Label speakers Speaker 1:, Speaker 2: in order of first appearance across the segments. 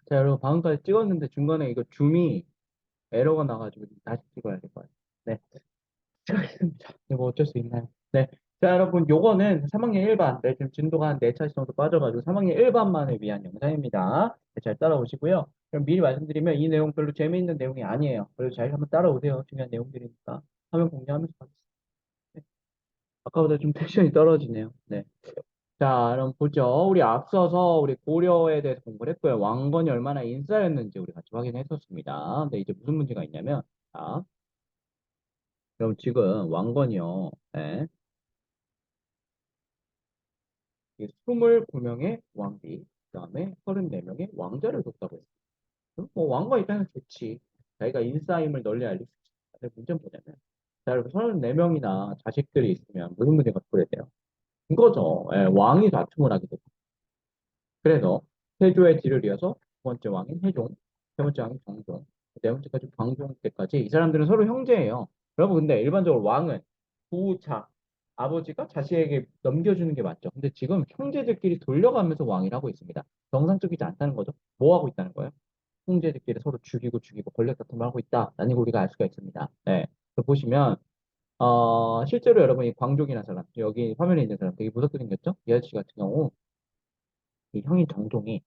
Speaker 1: 자, 여러분, 방금까지 찍었는데 중간에 이거 줌이 에러가 나가지고 다시 찍어야 될 것 같아요. 네, 찍었습니다. 이거 어쩔 수 있나요? 네. 자, 여러분, 요거는 3학년 1반, 네, 지금 진도가 한 4차시 정도 빠져가지고 3학년 1반만을 위한 영상입니다. 네, 잘 따라오시고요. 그럼 미리 말씀드리면 이 내용 별로 재미있는 내용이 아니에요. 그래서 잘 한번 따라오세요. 중요한 내용들이니까. 화면 공개하면서 가겠습니다. 네. 아까보다 좀 텐션이 떨어지네요. 네. 자, 그럼 보죠. 우리 앞서서 우리 고려에 대해서 공부를 했고요. 왕건이 얼마나 인싸였는지 우리 같이 확인했었습니다. 근데 이제 무슨 문제가 있냐면, 자, 그럼 지금 왕건이요. 네. 29명의 왕비, 그 다음에 34명의 왕자를 뒀다고 했어요. 뭐 왕건 입장에서 좋지. 자기가 인싸임을 널리 알릴 수 있어. 근데 문제는 뭐냐면, 자, 여러분 34명이나 자식들이 있으면 무슨 문제가 초래돼요? 이거죠. 예, 왕이 다툼을 하게 되죠. 그래서 세조의 뒤를 이어서 두 번째 왕인 세종, 세 번째 왕인 정종, 네 번째까지 광종 때까지 이 사람들은 서로 형제예요. 여러분 근데 일반적으로 왕은 부자, 아버지가 자식에게 넘겨주는 게 맞죠. 근데 지금 형제들끼리 돌려가면서 왕위를 하고 있습니다. 정상적이지 않다는 거죠. 뭐 하고 있다는 거예요? 형제들끼리 서로 죽이고 권력 다툼을 하고 있다라는 걸 우리가 알 수가 있습니다. 네. 그래서 보시면 실제로 여러분이 광종이라는 사람, 여기 화면에 있는 사람 되게 무섭게 생겼죠? 이 아저씨 같은 경우 이 형인 정종이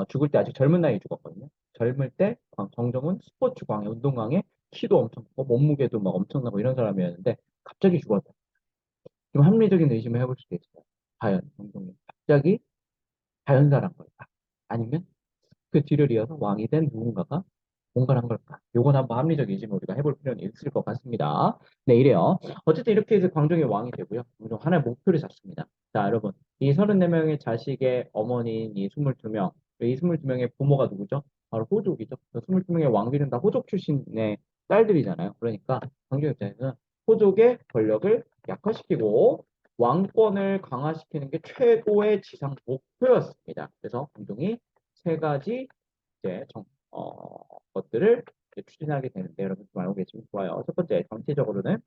Speaker 1: 죽을 때 아직 젊은 나이에 죽었거든요. 젊을 때 정종은 스포츠 광해, 운동 광해, 키도 엄청 크고 몸무게도 막 엄청나고 이런 사람이었는데 갑자기 죽었다. 좀 합리적인 의심을 해볼 수도 있어요. 과연 정종이 갑자기 자연사란 걸까? 아니면 그 뒤를 이어서 왕이 된 누군가가 뭔가를 한 걸까? 요건 한번 합리적 의심을 우리가 해볼 필요는 있을 것 같습니다. 네, 이래요. 어쨌든 이렇게 해서 광종이 왕이 되고요. 그리고 하나의 목표를 잡습니다. 자, 여러분. 이 34명의 자식의 어머니인 이 22명, 이 22명의 부모가 누구죠? 바로 호족이죠. 22명의 왕비는 다 호족 출신의 딸들이잖아요. 그러니까 광종 입장에서는 호족의 권력을 약화시키고 왕권을 강화시키는 게 최고의 지상 목표였습니다. 그래서 광종이 세 가지 이제 것들을 이제 추진하게 되는데 여러분 좀 알고 계시면 좋아요. 첫 번째, 전체적으로는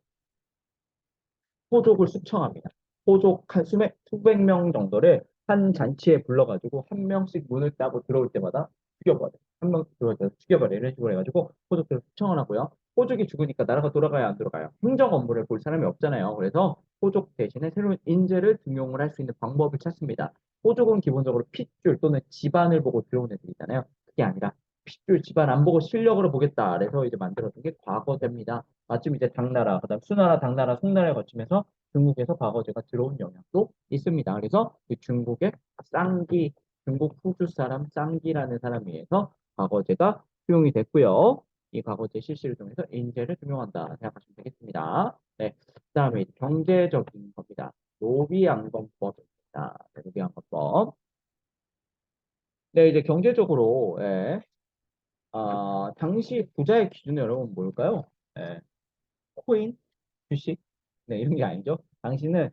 Speaker 1: 호족을 수청합니다. 호족 한 수백 명 정도를 한 잔치에 불러가지고 한 명씩 문을 따고 들어올 때마다 죽여버려. 한 명씩 들어올 때마다 죽여버려. 이런 식으로 해가지고 호족들을 수청을 하고요. 호족이 죽으니까 나라가 돌아가야 안 돌아가요. 행정 업무를 볼 사람이 없잖아요. 그래서 호족 대신에 새로운 인재를 등용을 할 수 있는 방법을 찾습니다. 호족은 기본적으로 핏줄 또는 집안을 보고 들어온 애들이잖아요. 그게 아니라 핏줄 집안 안 보고 실력으로 보겠다. 그래서 이제 만들어진 게 과거제입니다. 마침 이제 당나라, 그다음 수나라, 당나라, 송나라를 거치면서 중국에서 과거제가 들어온 영향도 있습니다. 그래서 그 중국의 쌍기, 중국 후주 사람 쌍기라는 사람에 의해서 과거제가 수용이 됐고요. 이 과거제 실시를 통해서 인재를 등용한다 생각하시면 되겠습니다. 네, 그다음에 경제적인 겁니다. 노비양건법입니다. 네, 노비양건법. 네, 이제 경제적으로 당시 부자의 기준은 여러분 뭘까요? 예, 코인, 주식, 네, 이런 게 아니죠. 당신은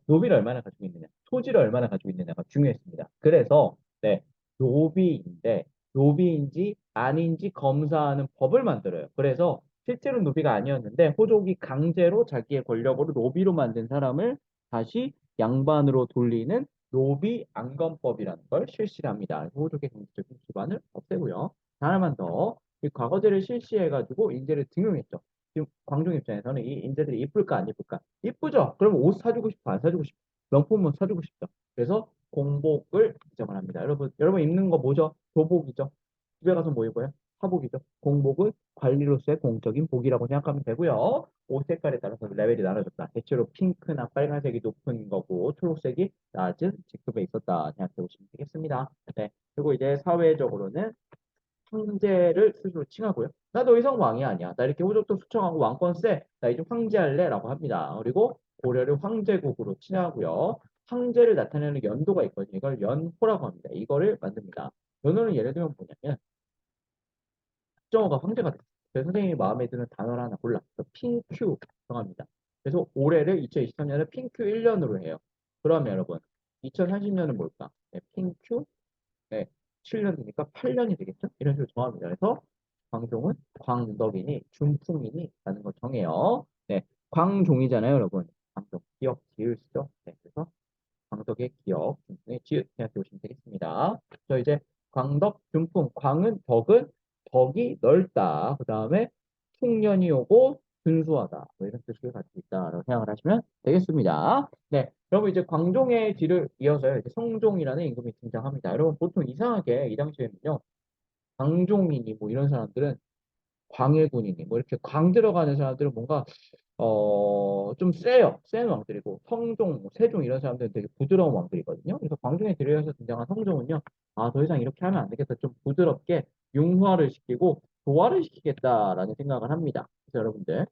Speaker 1: 노비를 얼마나 가지고 있느냐, 토지를 얼마나 가지고 있느냐가 중요했습니다. 그래서 네, 노비인데 노비인지 아닌지 검사하는 법을 만들어요. 그래서 실제로 노비가 아니었는데 호족이 강제로 자기의 권력으로 노비로 만든 사람을 다시 양반으로 돌리는 노비 안건법이라는 걸 실시를 합니다. 호족의 경제적인 기반을 없애고요. 하나만 더, 이 과거제를 실시해가지고 인재를 등용했죠. 지금 광종 입장에서는 이 인재들이 이쁠까 안 이쁠까? 이쁘죠? 그럼 옷 사주고 싶어 안 사주고 싶어? 명품은 사주고 싶죠. 그래서 공복을 지정을 합니다. 여러분 입는 거 뭐죠? 교복이죠. 집에 가서 뭐 입어요? 사복이죠. 공복은 관리로서의 공적인 복이라고 생각하면 되고요. 옷 색깔에 따라서 레벨이 나눠졌다. 대체로 핑크나 빨간색이 높은 거고 초록색이 낮은 직급에 있었다 생각해 보시면 되겠습니다. 네. 그리고 이제 사회적으로는 황제를 스스로 칭하고요. 나 더 이상 왕이 아니야. 나 이렇게 호족도 수청하고 왕권 세. 나 이제 황제할래. 라고 합니다. 그리고 고려를 황제국으로 칭하고요. 황제를 나타내는 연도가 있거든요. 이걸 연호라고 합니다. 이거를 만듭니다. 연호는 예를 들면 뭐냐면 박정호가 황제가 됐어요. 그래서 선생님이 마음에 드는 단어를 하나 골라. 그래서 핑큐 정합니다. 그래서 올해를 2023년을 핑큐 1년으로 해요. 그러면 여러분 2030년은 뭘까? 네, 핑큐 네, 7년이니까 8년이 되겠죠? 이런 식으로 정합니다. 그래서 광종은 광덕이니 중풍이니 라는 걸 정해요. 네, 광종이잖아요, 여러분. 광종, 기억, 지으시죠? 네, 그래서 광덕의 기억, 중풍의 지읒 생각해 보시면 되겠습니다. 저 이제 광덕, 준풍, 광은 덕은 덕이 넓다. 그 다음에 풍년이 오고 준수하다. 뭐 이런 뜻을 가지고 있다라고 생각을 하시면 되겠습니다. 네, 여러분 이제 광종의 뒤를 이어서 이제 성종이라는 임금이 등장합니다. 여러분 보통 이상하게 이 당시에는요, 광종이니 뭐 이런 사람들은 광해군이니 뭐 이렇게 광 들어가는 사람들은 뭔가 좀 세요. 센 왕들이고 성종, 뭐 세종 이런 사람들은 되게 부드러운 왕들이거든요. 그래서 광종의 뒤에서 등장한 성종은요. 아, 더 이상 이렇게 하면 안 되겠다. 좀 부드럽게 융화를 시키고 조화를 시키겠다라는 생각을 합니다. 그래서 여러분들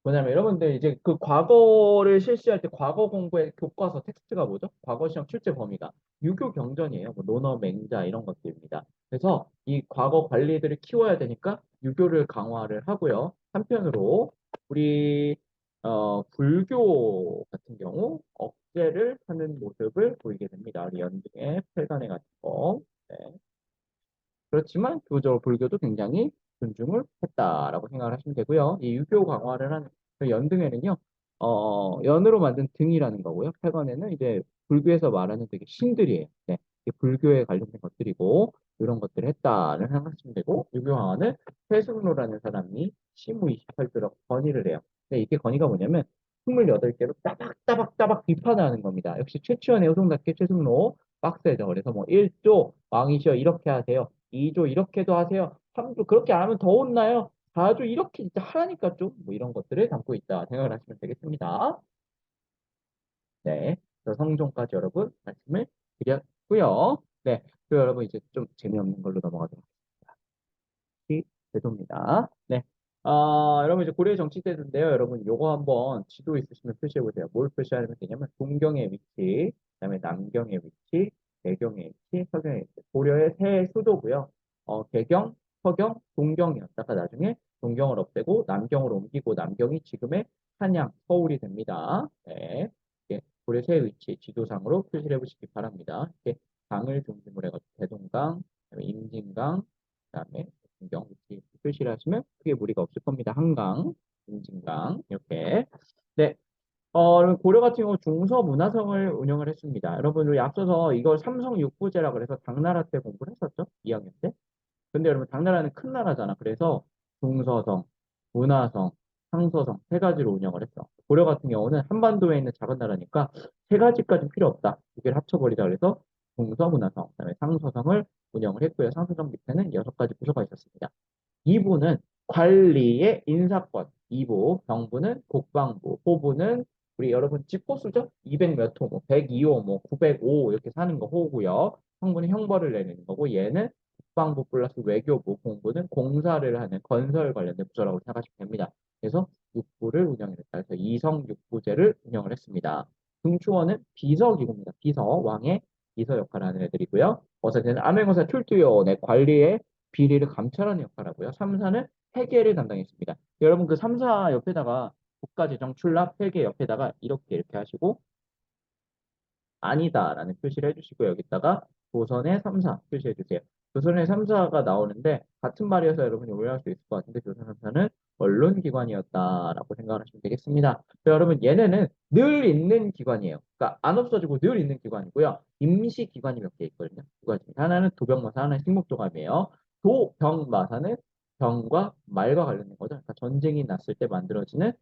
Speaker 1: 뭐냐면 여러분들 이제 그 과거를 실시할 때 과거 공부의 교과서 텍스트가 뭐죠? 과거 시험 출제 범위가 유교 경전이에요. 뭐 논어, 맹자 이런 것들입니다. 그래서 이 과거 관리들을 키워야 되니까 유교를 강화를 하고요. 한편으로 우리 불교 같은 경우 억제를 하는 모습을 보이게 됩니다. 우리 연등의 패간의 같은 거. 네. 그렇지만 교조 불교도 굉장히 존중을 했다라고 생각을 하시면 되고요. 이 유교 강화를 한 그 연등에는요, 연으로 만든 등이라는 거고요. 패건에는 이제 불교에서 말하는 되게 신들이에요. 네, 이게 불교에 관련된 것들이고 이런 것들을 했다는 생각하시면 되고 유교 강화는 최승로라는 사람이 시무 28조라고 건의를 해요. 근데 이게 건의가 뭐냐면 28개로 따박따박따박 비판을 하는 겁니다. 역시 최치원의 호송답게 최승로 빡세죠. 그래서 뭐 1조 왕이시여 이렇게 하세요. 2조 이렇게도 하세요. 3조 그렇게 안 하면 더 혼나요. 4조 이렇게 진짜 하라니까 좀 뭐 이런 것들을 담고 있다 생각을 하시면 되겠습니다. 네. 그래서 성종까지 여러분 말씀을 드렸고요. 네. 그 여러분 이제 좀 재미없는 걸로 넘어가도록 제도입니다. 네. 여러분 이제 고려 정치 제도인데요. 여러분 요거 한번 지도 있으시면 표시해 보세요. 뭘 표시하면 되냐면 동경의 위치, 그다음에 남경의 위치, 개경의 위치, 서경의 위치. 고려의 새 수도고요. 개경, 서경, 동경이었다가 나중에 동경을 없애고 남경으로 옮기고 남경이 지금의 한양, 서울이 됩니다. 네. 이렇게 고려 새 위치 지도상으로 표시를 해보시기 바랍니다. 이렇게 강을 중심으로 해가지고 대동강, 그다음에 임진강, 그다음에 동경 이렇게 표시를 하시면 크게 무리가 없을 겁니다. 한강, 임진강 이렇게. 네. 그럼 고려 같은 경우 중서문화성을 운영을 했습니다. 여러분 우리 앞서서 이걸 삼성육부제라 그래서 당나라 때 공부를 했었죠? 2학년 때. 근데 여러분 당나라는 큰 나라잖아. 그래서 중서성, 문화성, 상서성 세 가지로 운영을 했어. 고려 같은 경우는 한반도에 있는 작은 나라니까 세 가지까지 필요 없다. 두 개를 합쳐버리자 그래서 중서문화성, 그다음에 상서성을 운영을 했고요. 상서성 밑에는 여섯 가지 부서가 있었습니다. 2부는 관리의 인사권, 2부, 병부는 국방부, 호부는 우리 여러분 집호수죠? 200 몇 호, 뭐 102호, 뭐 905 이렇게 사는 거 호구요. 형부는 형벌을 내리는 거고 얘는 국방부 플러스 외교부, 공부는 공사를 하는 건설 관련된 부서라고 생각하시면 됩니다. 그래서 육부를 운영했다. 그래서 이성육부제를 운영을 했습니다. 중추원은 비서기구입니다. 비서, 왕의 비서 역할을 하는 애들이고요. 어사제는 암행어사 출두요원의 관리의 비리를 감찰하는 역할을 하고요. 3사는 회계를 담당했습니다. 여러분 그 3사 옆에다가 국가재정 출납 회계 옆에다가 이렇게 하시고 아니다라는 표시를 해주시고 여기다가 조선의 3사 표시해 주세요. 조선의 3사가 나오는데 같은 말이어서 여러분이 오해할 수 있을 것 같은데 조선 3사는 언론기관이었다라고 생각을 하시면 되겠습니다. 여러분 얘네는 늘 있는 기관이에요. 그러니까 안 없어지고 늘 있는 기관이고요. 임시기관이 몇 개 있거든요. 두 가지입니다. 하나는 도병마사, 하나는 식목조감이에요. 도병마사는 병과 말과 관련된 거죠. 그러니까 전쟁이 났을 때 만들어지는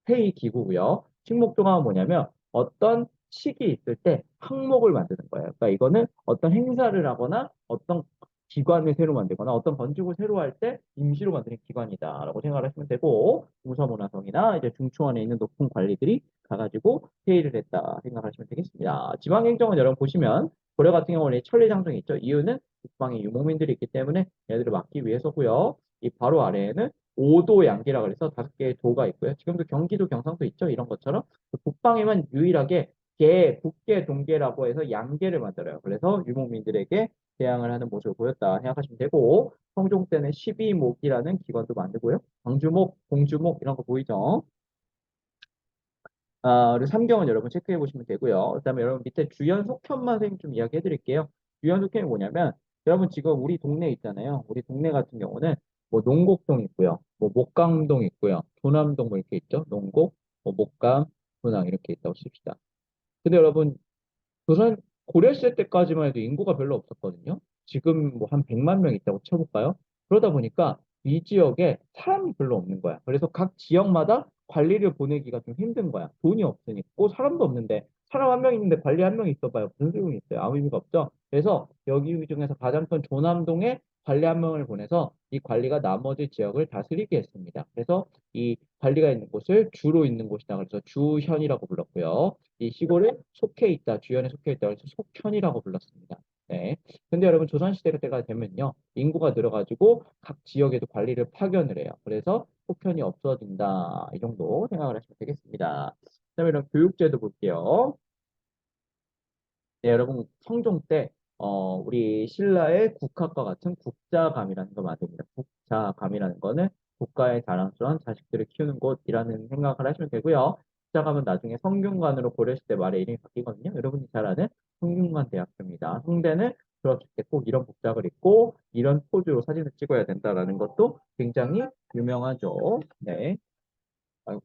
Speaker 1: 회의 기구고요. 식목조감은 뭐냐면 어떤 식이 있을 때 항목을 만드는 거예요. 그러니까 이거는 어떤 행사를 하거나 어떤 기관을 새로 만들거나 어떤 건축을 새로 할 때 임시로 만드는 기관이다라고 생각을 하시면 되고 동서문화성이나 이제 중추원에 있는 높은 관리들이 가가지고 회의를 했다 생각하시면 되겠습니다. 지방행정은 여러분 보시면 고려 같은 경우는 천리장성이 있죠. 이유는 북방에 유목민들이 있기 때문에 얘들을 막기 위해서고요. 이 바로 아래에는 오도 양기라 그래서 다섯 개의 도가 있고요. 지금도 경기도 경상도 있죠. 이런 것처럼 북방에만 유일하게 북계, 동계라고 해서 양계를 만들어요. 그래서 유목민들에게 대항을 하는 모습을 보였다 생각하시면 되고 성종 때는 12목이라는 기관도 만들고요. 광주목, 공주목 이런 거 보이죠? 그리고 삼경은 여러분 체크해 보시면 되고요. 그다음에 여러분 밑에 주연 속편만 선생님 좀 이야기해 드릴게요. 주연 속편이 뭐냐면 여러분 지금 우리 동네 있잖아요. 우리 동네 같은 경우는 뭐 농곡동 있고요. 뭐 목강동 있고요. 도남동 뭐 이렇게 있죠. 농곡, 뭐 목감, 분당 이렇게 있다고 칩시다. 근데 여러분 조선 고려시대 때까지만 해도 인구가 별로 없었거든요. 지금 뭐 한 100만 명 있다고 쳐볼까요? 그러다 보니까 이 지역에 사람이 별로 없는 거야. 그래서 각 지역마다 관리를 보내기가 좀 힘든 거야. 돈이 없으니까. 사람도 없는데 사람 한 명 있는데 관리 한 명 있어봐요. 무슨 소용이 있어요? 아무 의미가 없죠. 그래서 여기 중에서 가장 큰 조남동에 관리 한 명을 보내서 이 관리가 나머지 지역을 다스리게 했습니다. 그래서 이 관리가 있는 곳을 주로 있는 곳이다. 그래서 주현이라고 불렀고요. 이 시골에 속해 있다, 주현에 속해 있다. 그래서 속현이라고 불렀습니다. 네. 근데 여러분 조선시대 때가 되면요. 인구가 늘어가지고 각 지역에도 관리를 파견을 해요. 그래서 속현이 없어진다. 이 정도 생각을 하시면 되겠습니다. 그다음에 이런 교육제도 볼게요. 네, 여러분 성종 때 우리 신라의 국학과 같은 국자감이라는 거 맞습니다. 국자감이라는 거는 국가의 자랑스러운 자식들을 키우는 곳이라는 생각을 하시면 되고요. 국자감은 나중에 성균관으로 고려시대 말에 이름이 바뀌거든요. 여러분이 잘 아는 성균관 대학교입니다. 홍대는 졸업식 때 꼭 이런 복장을 입고 이런 포즈로 사진을 찍어야 된다라는 것도 굉장히 유명하죠. 네. 아이고,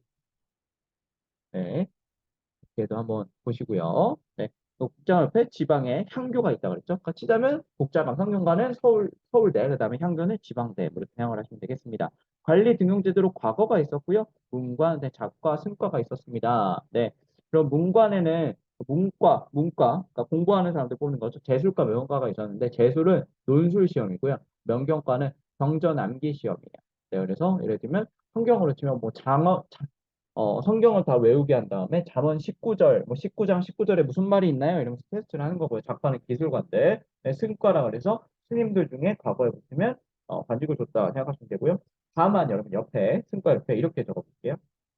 Speaker 1: 네. 얘도 한번 보시고요. 네. 또 국장 옆에 지방에 향교가 있다고 그랬죠. 그러니까 치자면 국자감 성균관은 서울대, 그다음에 향교는 지방대, 뭐 이렇게 생각을 하시면 되겠습니다. 관리 등용 제도로 과거가 있었고요. 문관, 네, 작과, 승과가 있었습니다. 네. 그럼 문관에는 그러니까 공부하는 사람들 뽑는 거죠. 재술과 명언과가 있었는데 재술은 논술 시험이고요. 명경과는 경전 암기 시험이에요. 네, 그래서 예를 들면 성경으로 치면 뭐 성경을 다 외우게 한 다음에 잠언 19절, 뭐 19장 19절에 무슨 말이 있나요? 이러면서 테스트를 하는 거고요. 작가는 기술관들, 네, 승과라 그래서 스님들 중에 과거에 보시면 관직을 줬다 생각하시면 되고요. 다만 여러분 옆에 승과 옆에 이렇게 적어볼게요.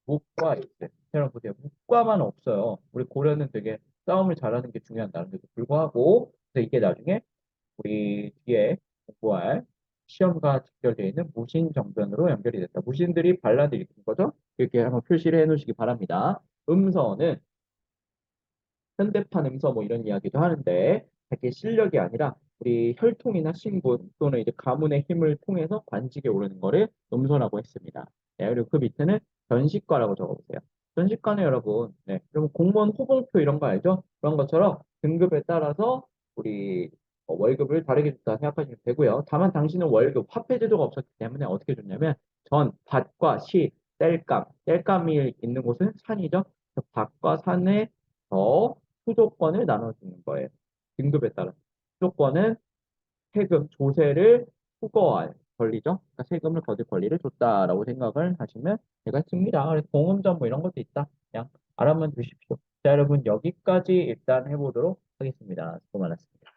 Speaker 1: 목과 일세. 여러분 보세요. 목과만 없어요. 우리 고려는 되게 싸움을 잘하는 게 중요한 나라인데도 불구하고 그래서 이게 나중에 우리 뒤에 공부할 시험과 직결되어 있는 무신정변으로 연결이 됐다. 무신들이 반란을 일으킨 거죠. 이렇게 한번 표시를 해 놓으시기 바랍니다. 음서는 현대판 음서 뭐 이런 이야기도 하는데 그게 실력이 아니라 우리 혈통이나 신분 또는 이제 가문의 힘을 통해서 관직에 오르는 거를 음서라고 했습니다. 네, 그리고 그 밑에는 전시과라고 적어보세요. 전시과는 여러분, 네, 여러분 공무원 호봉표 이런 거 알죠? 그런 것처럼 등급에 따라서 우리 월급을 다르게 줬다 생각하시면 되고요. 다만 당신은 월급, 화폐 제도가 없었기 때문에 어떻게 줬냐면 전, 밭과 시, 땔감이 있는 곳은 산이죠. 그 밭과 산의 수조권을 나눠주는 거예요. 등급에 따라. 수조권은 세금, 조세를 후거할 권리죠. 그러니까 세금을 거둘 권리를 줬다라고 생각을 하시면 되겠습니다. 그래서 공음전 뭐 이런 것도 있다. 그냥 알아만 두십시오. 자, 여러분 여기까지 일단 해보도록 하겠습니다. 수고 많았습니다.